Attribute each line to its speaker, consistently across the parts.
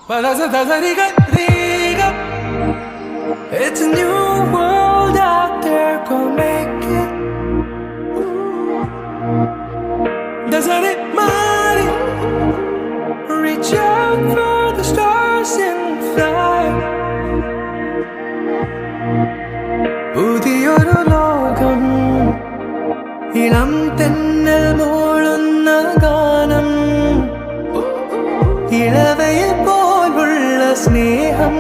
Speaker 1: It's a new world out there, go make it. Doesn't it matter? Reach out for the stars and fly. പുതിയൊരു ലോകം, ഇളം തെന്നൽ മൂളുന്ന ഗാനം, ഇളവയിൽ പോലുള്ള സ്നേഹം,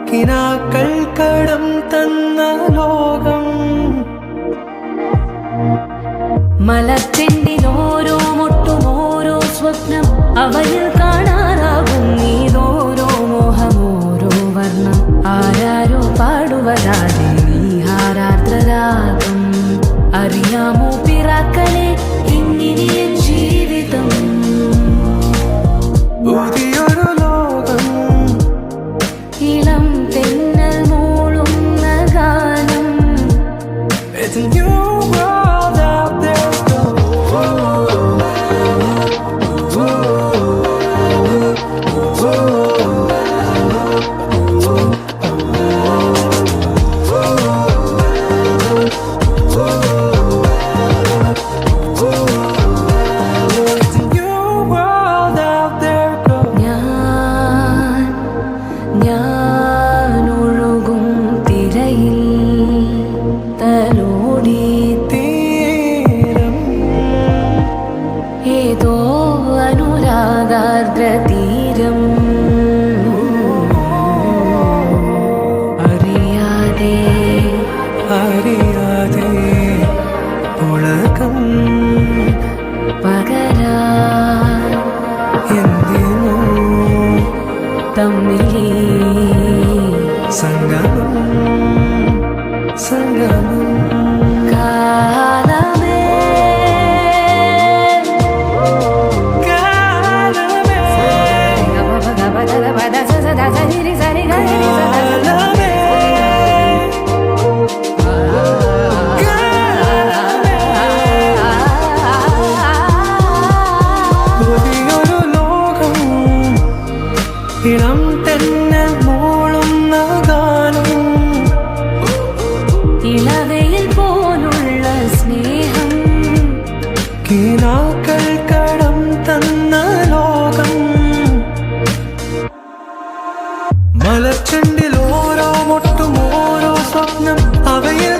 Speaker 1: കിനാക്കൾ കടം തന്ന ലോകം.
Speaker 2: മലത്തിൻ്റെ ഓരോ മുട്ടും ഓരോ സ്വപ്നം, അവയിൽ കാണാറാകും നീതോരോ മോഹം, ഓരോ വർണ്ണം, ആരാരോ പാടുവരാതെ നീഹാരാർദ്രരാഗം. അറിയാമോ പിറാക്കളെ ഇങ്ങനെ ജീവിതം.
Speaker 1: പുതിയൊരു ലോകം,
Speaker 2: ഇളം തെന്നൽ മൂളുന്ന ഗാനം.
Speaker 1: It's a new world out there, go. It's a new world out there, go.
Speaker 2: ഞാൻ ഒഴുകും തിരയിൽ തലോടി
Speaker 1: തീരം,
Speaker 2: ഏതോ അനുരാഗാർദ്ര തീരം. അറിയാതെ
Speaker 1: അറിയാതെ പുളകം
Speaker 2: പകരാൻ
Speaker 1: എന്തിനോ
Speaker 2: തമ്മിലേ
Speaker 1: സംഗമം, സംഗമം.
Speaker 2: കാലമേ
Speaker 1: കാലമേ, കാലമേ, പുതിയൊരു ലോകം, ഇളം തെന്നൽ മൂളുന്ന ഗാനം,
Speaker 2: ഇളവയിൽ പോലുള്ള സ്നേഹം,
Speaker 1: കിനാക്കൾ കടം തന്ന ലോകം. മലർച്ചെണ്ടിൽ ഓരോ മുട്ടും ഓരോ സ്വപ്നം, അവയിൽ